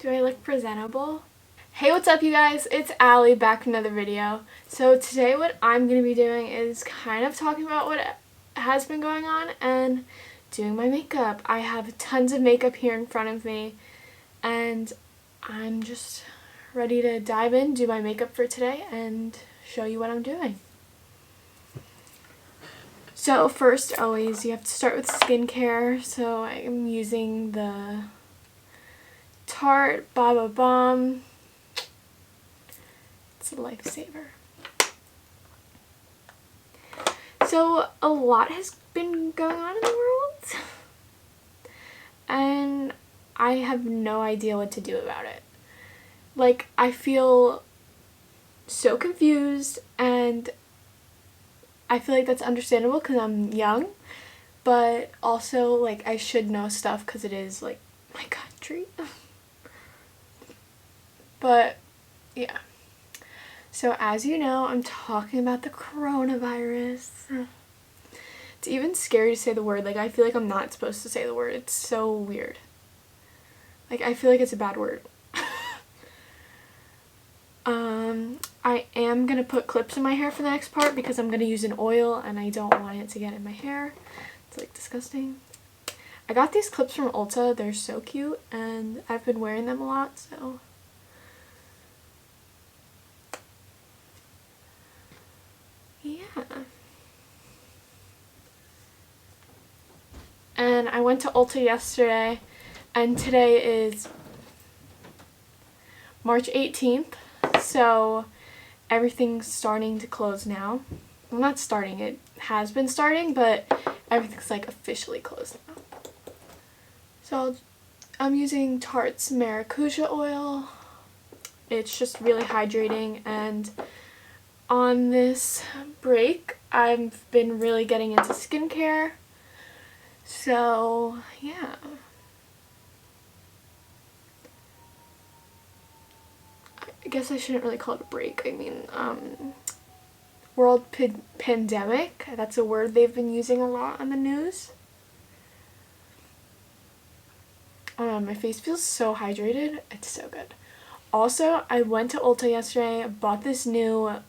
Do I look presentable? Hey, what's up you guys? It's Allie back with another video. So today what I'm going to be doing is kind of talking about what has been going on and doing my makeup. I have tons of makeup here in front of me and I'm just ready to dive in, do my makeup for today and show you what I'm doing. So first, always, you have to start with skincare. So I'm using the Tarte Baba Balm. It's a lifesaver. So a lot has been going on in the world and I have no idea what to do about it. Like, I feel so confused, and I feel like that's understandable because I'm young, but also like I should know stuff because it is like my country. But yeah. So as you know, I'm talking about the coronavirus. It's even scary to say the word. Like, I feel like I'm not supposed to say the word. It's so weird. Like, I feel like it's a bad word. I am gonna put clips in my hair for the next part because I'm gonna use an oil and I don't want it to get in my hair. It's like disgusting. I got these clips from Ulta. They're so cute and I've been wearing them a lot, so yeah. And I went to Ulta yesterday and today is March 18th, so everything's starting to close now. Well, not starting, it has been starting, but everything's like officially closed now. So I'm using Tarte's Maracuja oil. It's just really hydrating, and on this break I've been really getting into skincare. So yeah. I guess I shouldn't really call it a break. I mean, world pandemic. That's a word they've been using a lot on the news. My face feels so hydrated. It's so good. Also, I went to Ulta yesterday, bought this new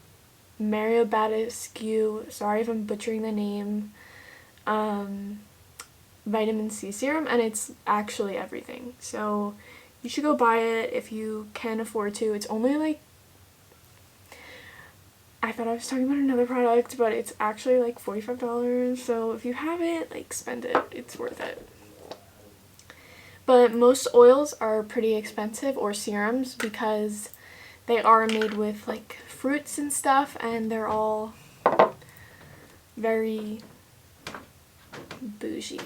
Mario Badescu, sorry if I'm butchering the name, vitamin C serum, and it's actually everything. So you should go buy it if you can afford to. It's only like, I thought I was talking about another product, but it's actually like $45. So if you have it, like, spend it. It's worth it. But most oils are pretty expensive, or serums, because they are made with like fruits and stuff, and they're all very bougie.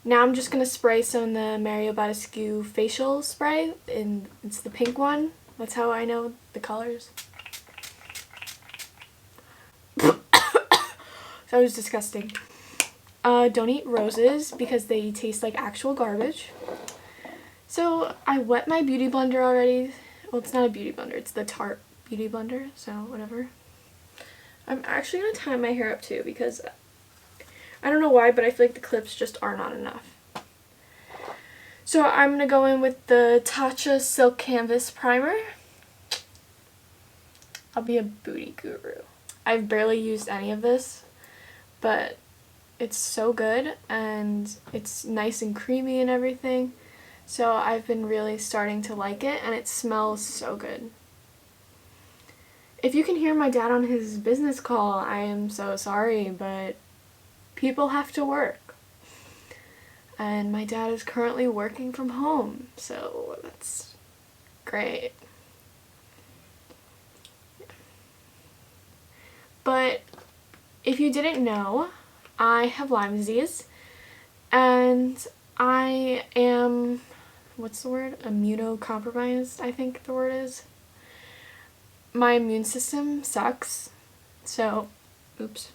Now I'm just gonna spray some of the Mario Badescu facial spray, and it's the pink one. That's how I know the colors. That was disgusting. Don't eat roses because they taste like actual garbage. So I wet my beauty blender already. Well, it's not a beauty blender, it's the Tarte beauty blender, so whatever. I'm actually gonna tie my hair up too because I don't know why, but I feel like the clips just are not enough. So I'm gonna go in with the Tatcha Silk Canvas Primer. I'll be a booty guru. I've barely used any of this, but it's so good and it's nice and creamy and everything. So I've been really starting to like it, and it smells so good. If you can hear my dad on his business call, I am so sorry, but people have to work. And my dad is currently working from home, so that's great. But if you didn't know, I have Lyme disease, and I am, what's the word? Immunocompromised, I think the word is. My immune system sucks, so, oops.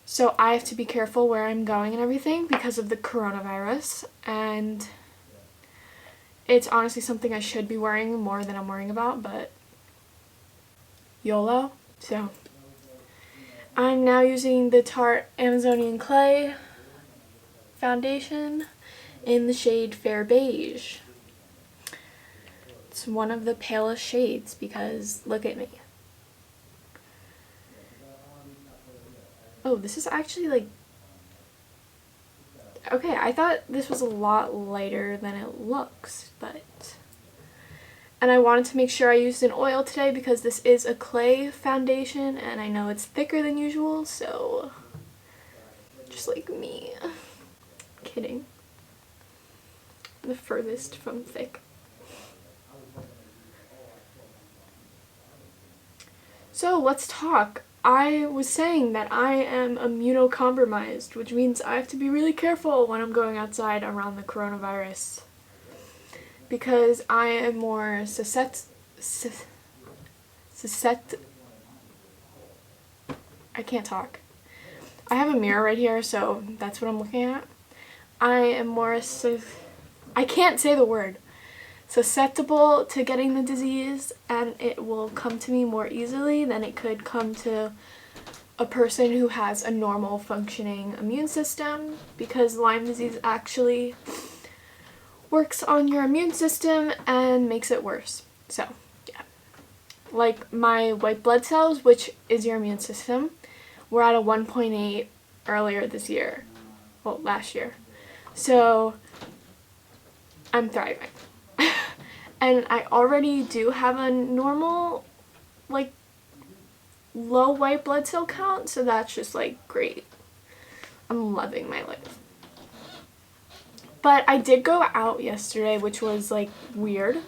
So I have to be careful where I'm going and everything because of the coronavirus, and it's honestly something I should be worrying more than I'm worrying about, but YOLO. So I'm now using the Tarte Amazonian Clay foundation, in the shade Fair Beige. It's one of the palest shades because look at me. Oh, this is actually like, okay, I thought this was a lot lighter than it looks, but, and I wanted to make sure I used an oil today because this is a clay foundation and I know it's thicker than usual, so just like me. Kidding. The furthest from thick. So let's talk. I was saying that I am immunocompromised, which means I have to be really careful when I'm going outside around the coronavirus. Because I am more I can't talk. I have a mirror right here, so that's what I'm looking at. I am more I can't say the word. Susceptible to getting the disease, and it will come to me more easily than it could come to a person who has a normal functioning immune system, because Lyme disease actually works on your immune system and makes it worse. So, yeah. Like my white blood cells, which is your immune system, were at a 1.8 earlier this year. Well, last year. So, I'm thriving. And I already do have a normal, like, low white blood cell count, so that's just, like, great. I'm loving my life. But I did go out yesterday, which was, like, weird,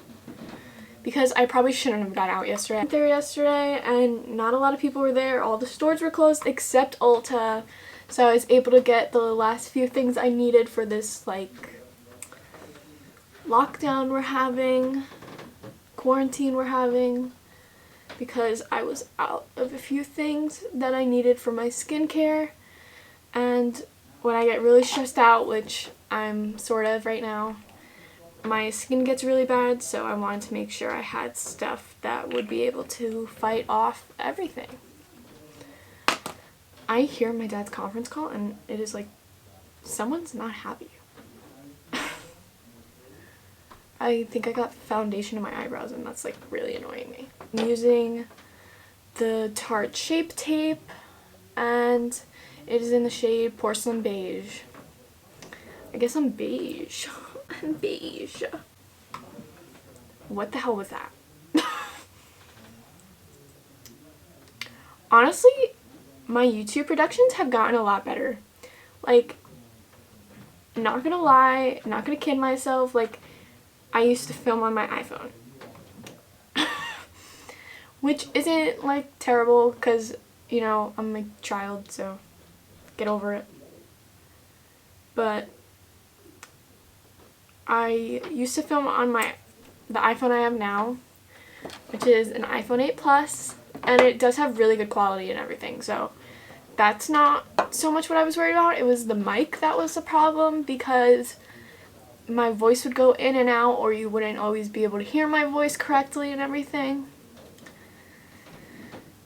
because I probably shouldn't have gone out yesterday. I went there yesterday, and not a lot of people were there. All the stores were closed, except Ulta, so I was able to get the last few things I needed for this, like, lockdown we're having, quarantine we're having, because I was out of a few things that I needed for my skincare. And when I get really stressed out, which I'm sort of right now, my skin gets really bad, so I wanted to make sure I had stuff that would be able to fight off everything. I hear my dad's conference call and it is like, someone's not happy. I think I got foundation in my eyebrows and that's like really annoying me. I'm using the Tarte Shape Tape and it is in the shade Porcelain Beige. I guess I'm beige. I'm beige. What the hell was that? Honestly, my YouTube productions have gotten a lot better. Like, not gonna lie, not gonna kid myself, like, I used to film on my iPhone. Which isn't, like, terrible, because, you know, I'm a child, so get over it. But I used to film on the iPhone I have now, which is an iPhone 8 Plus, and it does have really good quality and everything, so that's not so much what I was worried about. It was the mic that was the problem, because my voice would go in and out, or you wouldn't always be able to hear my voice correctly and everything.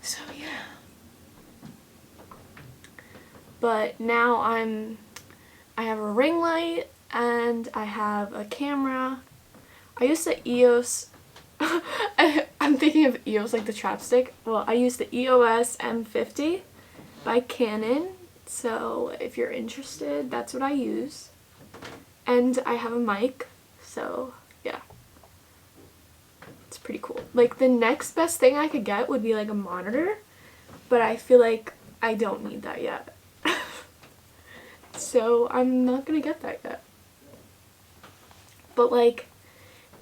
So yeah. But now I have a ring light and I have a camera. I used the EOS. I'm thinking of EOS like the chapstick. Well, I use the EOS M50 by Canon. So if you're interested, that's what I use. And I have a mic, so yeah. It's pretty cool. Like, the next best thing I could get would be like a monitor, but I feel like I don't need that yet. So I'm not gonna get that yet. But like,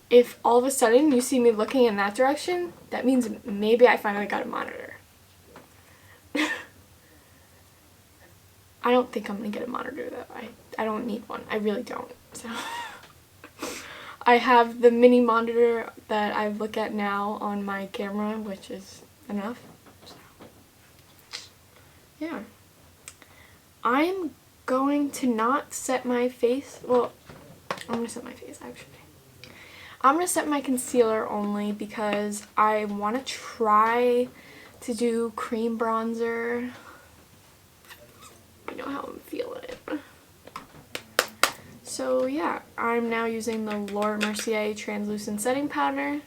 if all of a sudden you see me looking in that direction, that means maybe I finally got a monitor. I don't think I'm gonna get a monitor though. I don't need one. I really don't. So I have the mini monitor that I look at now on my camera, which is enough. So yeah. I'm going to not set my face. Well, I'm gonna set my face actually. I'm gonna set my concealer only because I want to try to do cream bronzer. You know how I'm feeling it. So yeah, I'm now using the Laura Mercier Translucent Setting Powder.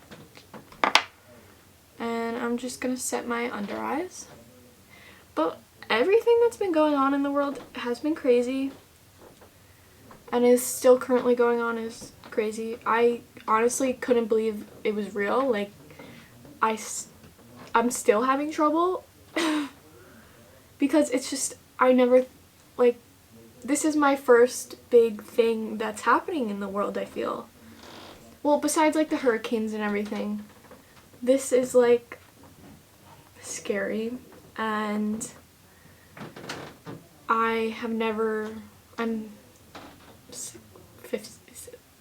And I'm just going to set my under eyes. But everything that's been going on in the world has been crazy. And is still currently going on is crazy. I honestly couldn't believe it was real. Like, I'm still having trouble. Because it's just, I never, like, this is my first big thing that's happening in the world, I feel. Well, besides, like, the hurricanes and everything. This is, like, scary. And I have never, I'm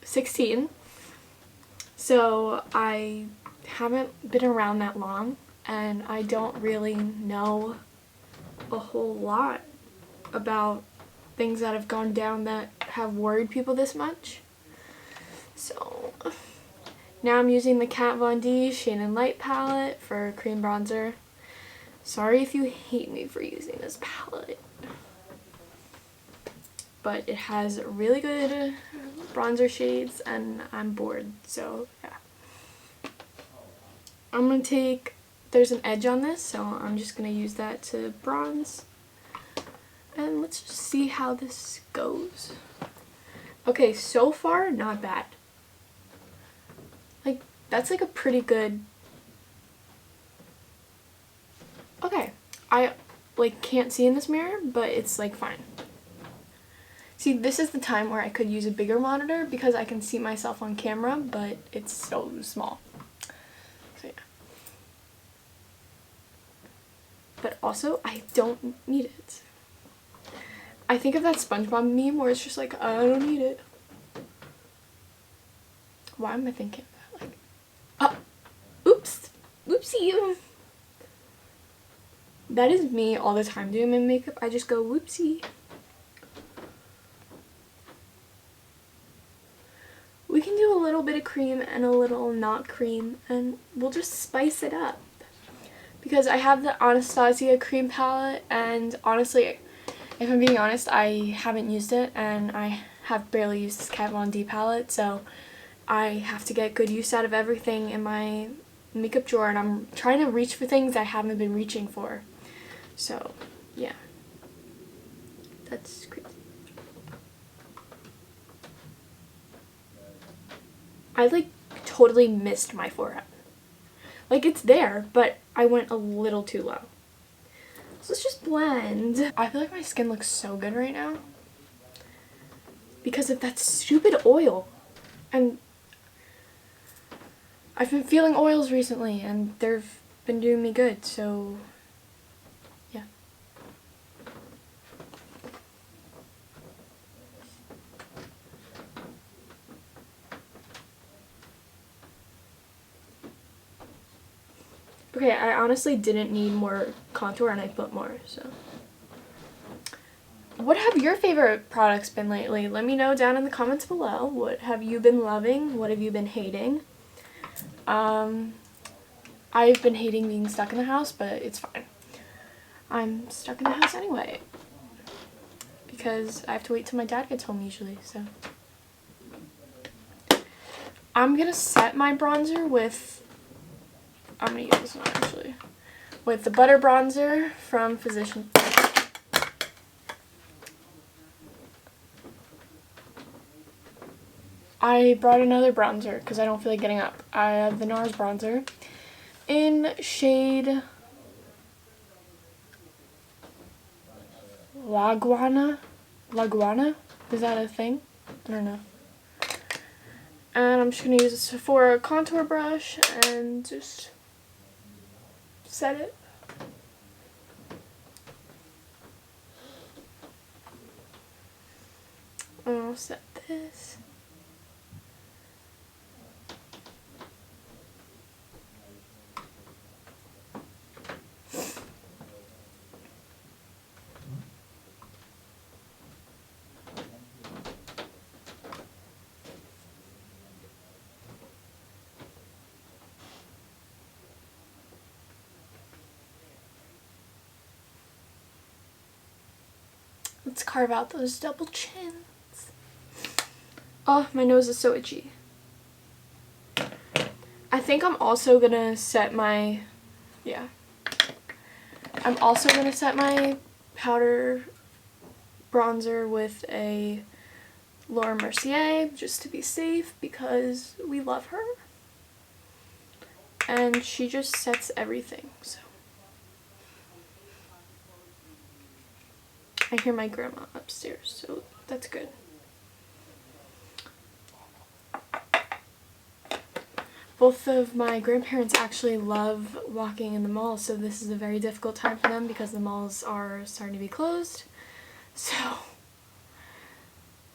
16. So I haven't been around that long. And I don't really know a whole lot about things that have gone down that have worried people this much. So now I'm using the Kat Von D Shine and Light palette for cream bronzer. Sorry if you hate me for using this palette, but it has really good bronzer shades and I'm bored, so yeah. I'm gonna take, there's an edge on this, so I'm just gonna use that to bronze. And let's just see how this goes. Okay, so far, not bad. Like, that's like a pretty good... Okay, I like can't see in this mirror, but it's like fine. See, this is the time where I could use a bigger monitor because I can see myself on camera, but it's so small. So yeah. But also, I don't need it. I think of that SpongeBob meme where it's just like, I don't need it. Why am I thinking that? Like, oh, oops, whoopsie. That is me all the time doing my makeup. I just go whoopsie. We can do a little bit of cream and a little not cream, and we'll just spice it up. Because I have the Anastasia cream palette, and honestly, if I'm being honest, I haven't used it, and I have barely used this Kat Von D palette, so I have to get good use out of everything in my makeup drawer, and I'm trying to reach for things I haven't been reaching for. So, yeah. That's crazy. I, like, totally missed my forehead. Like, it's there, but I went a little too low. So let's just blend. I feel like my skin looks so good right now because of that stupid oil. And I've been feeling oils recently and they've been doing me good, so yeah. Okay, I honestly didn't need more contour and I put more, so. What have your favorite products been lately? Let me know down in the comments below. What have you been loving? What have you been hating? I've been hating being stuck in the house, but it's fine. I'm stuck in the house anyway. Because I have to wait till my dad gets home usually, so. I'm gonna set my bronzer with, I'm gonna use this one actually, with the Butter Bronzer from Physicians. I brought another bronzer because I don't feel like getting up. I have the NARS bronzer in shade Laguana? Is that a thing? I don't know. And I'm just going to use a Sephora contour brush and just set it. And I'll set this. Let's carve out those double chins. Oh, my nose is so itchy. I think I'm also gonna set my, yeah. I'm also gonna set my powder bronzer with a Laura Mercier just to be safe because we love her. And she just sets everything, so. I hear my grandma upstairs, so that's good. Both of my grandparents actually love walking in the mall, so this is a very difficult time for them because the malls are starting to be closed. So,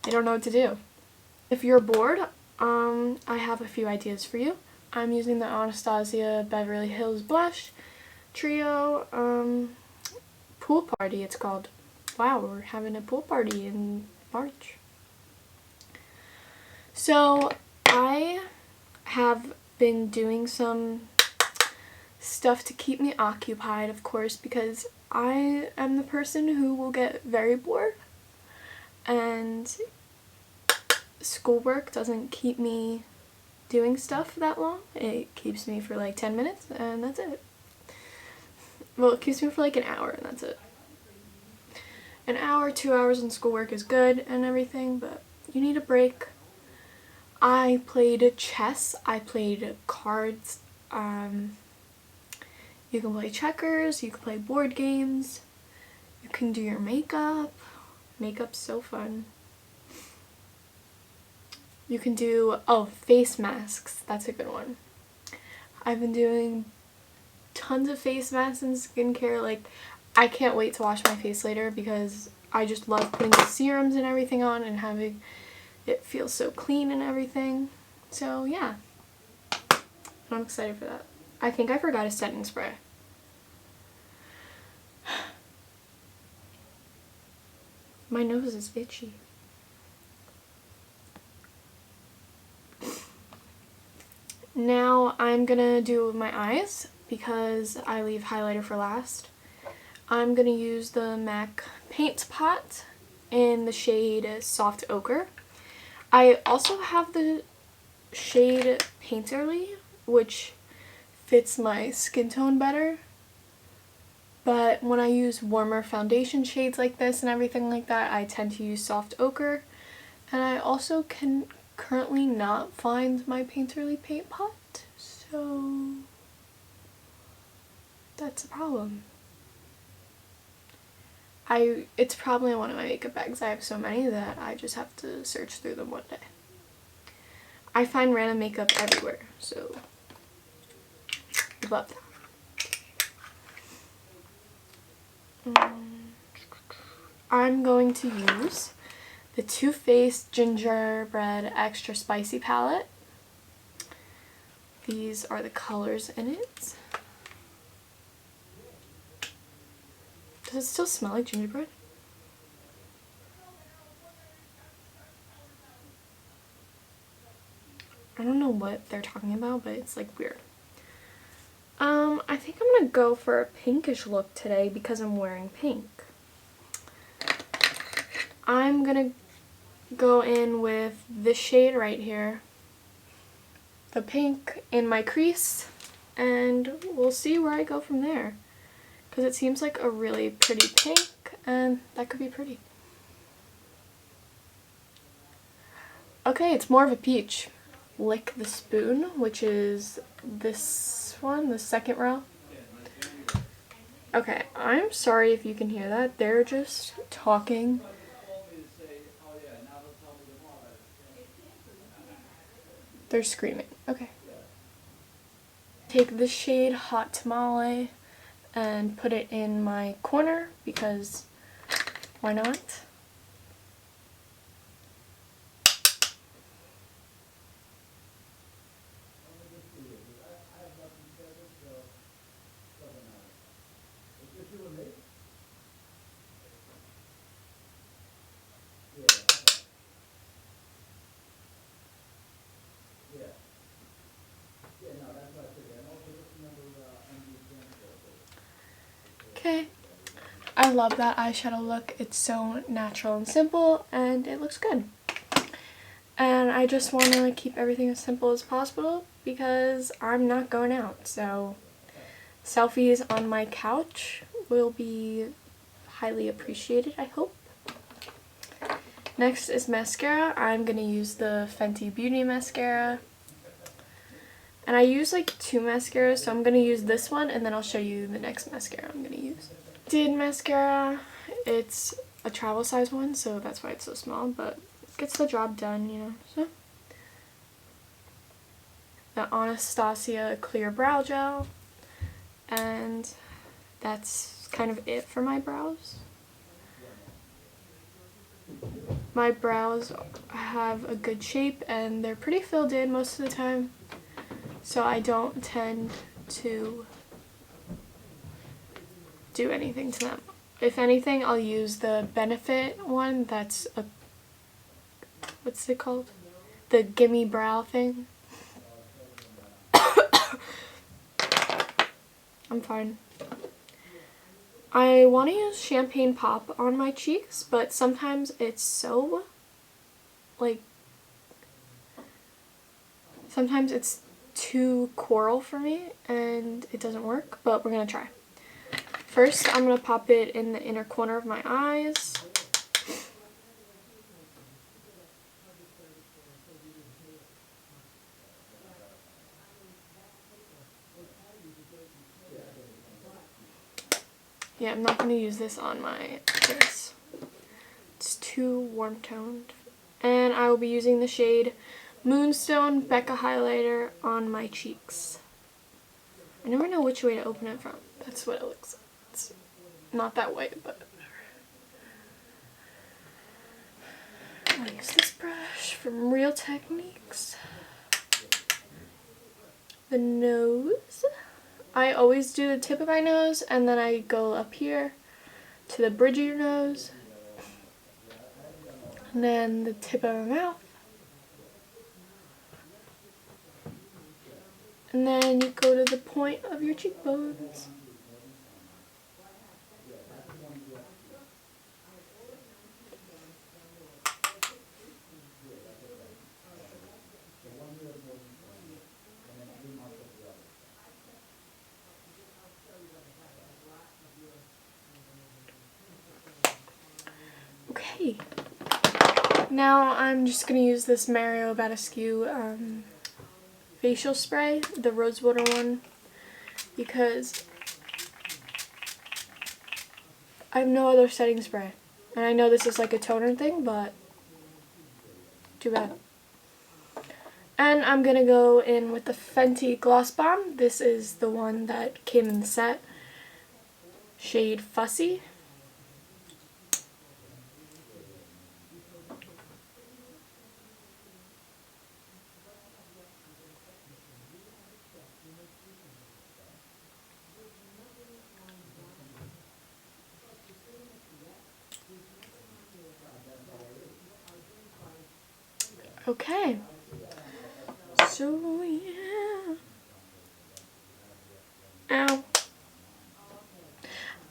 I don't know what to do. If you're bored, I have a few ideas for you. I'm using the Anastasia Beverly Hills Blush Trio Pool Party, it's called. Wow, we're having a pool party in March. So, I have been doing some stuff to keep me occupied, of course, because I am the person who will get very bored, and schoolwork doesn't keep me doing stuff that long. It keeps me for like 10 minutes and that's it. Well, it keeps me for like an hour and that's it. An hour, 2 hours in schoolwork is good and everything, but you need a break. I played chess, I played cards, you can play checkers, you can play board games, you can do your makeup. Makeup's so fun. You can do, oh, face masks, that's a good one. I've been doing tons of face masks and skincare, like, I can't wait to wash my face later because I just love putting the serums and everything on and having it feel so clean and everything. So yeah, I'm excited for that. I think I forgot a setting spray. My nose is itchy. Now I'm gonna do my eyes because I leave highlighter for last. I'm gonna use the MAC Paint Pot in the shade Soft Ochre. I also have the shade Painterly, which fits my skin tone better. But when I use warmer foundation shades like this and everything like that, I tend to use Soft Ochre. And I also can currently not find my Painterly paint pot, so that's a problem. It's probably in one of my makeup bags. I have so many that I just have to search through them one day. I find random makeup everywhere, so I love that. I'm going to use the Too Faced Gingerbread Extra Spicy palette. These are the colors in it. Does it still smell like gingerbread? I don't know what they're talking about, but it's like weird. I think I'm gonna go for a pinkish look today because I'm wearing pink. I'm gonna go in with this shade right here, the pink, in my crease, and we'll see where I go from there. Because it seems like a really pretty pink, and that could be pretty. Okay, it's more of a peach. Lick the Spoon, which is this one, the second row. Okay, I'm sorry if you can hear that. They're just talking. They're screaming. Okay. Take this shade Hot Tamale and put it in my corner because why not? Okay, I love that eyeshadow look. It's so natural and simple and it looks good. And And I just want to keep everything as simple as possible because I'm not going out. So selfies on my couch will be highly appreciated, I hope. Next is mascara. I'm going to use the Fenty Beauty mascara. And I use like 2 mascaras, so I'm going to use this one and then I'll show you the next mascara I'm going to use. Did mascara. It's a travel size one, so that's why it's so small, but it gets the job done, you know. So the Anastasia Clear Brow Gel, and that's kind of it for my brows. My brows have a good shape and they're pretty filled in most of the time, so I don't tend to do anything to them. If anything, I'll use the Benefit one. That's a, what's it called? The Gimme Brow thing. I'm fine. I want to use Champagne Pop on my cheeks, but sometimes it's so, like, sometimes it's too coral for me and it doesn't work, but we're gonna try. First, I'm going to pop it in the inner corner of my eyes. Yeah, I'm not going to use this on my face. It's too warm toned. And I will be using the shade Moonstone Becca Highlighter on my cheeks. I never know which way to open it from. That's what it looks like. It's not that way, but whatever. I'll use this brush from Real Techniques. The nose. I always do the tip of my nose and then I go up here to the bridge of your nose. And then the tip of my mouth. And then you go to the point of your cheekbones. Okay. Now I'm just going to use this Mario Badescu facial spray, the rose water one, because I have no other setting spray. And I know this is like a toner thing, but too bad. And I'm going to go in with the Fenty Gloss Bomb. This is the one that came in the set. Shade Fussy. Okay. So, yeah. Ow.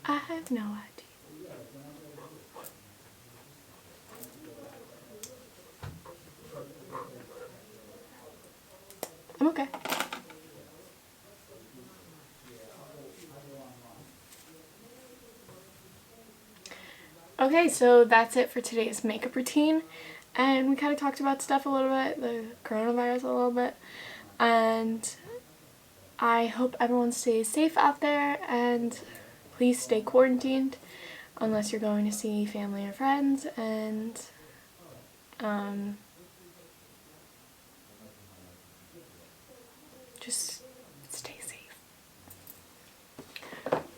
I have no idea. I'm okay. Okay, so that's it for today's makeup routine. And we kind of talked about stuff a little bit, the coronavirus a little bit. And I hope everyone stays safe out there and please stay quarantined unless you're going to see family or friends, and just stay safe.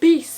Peace!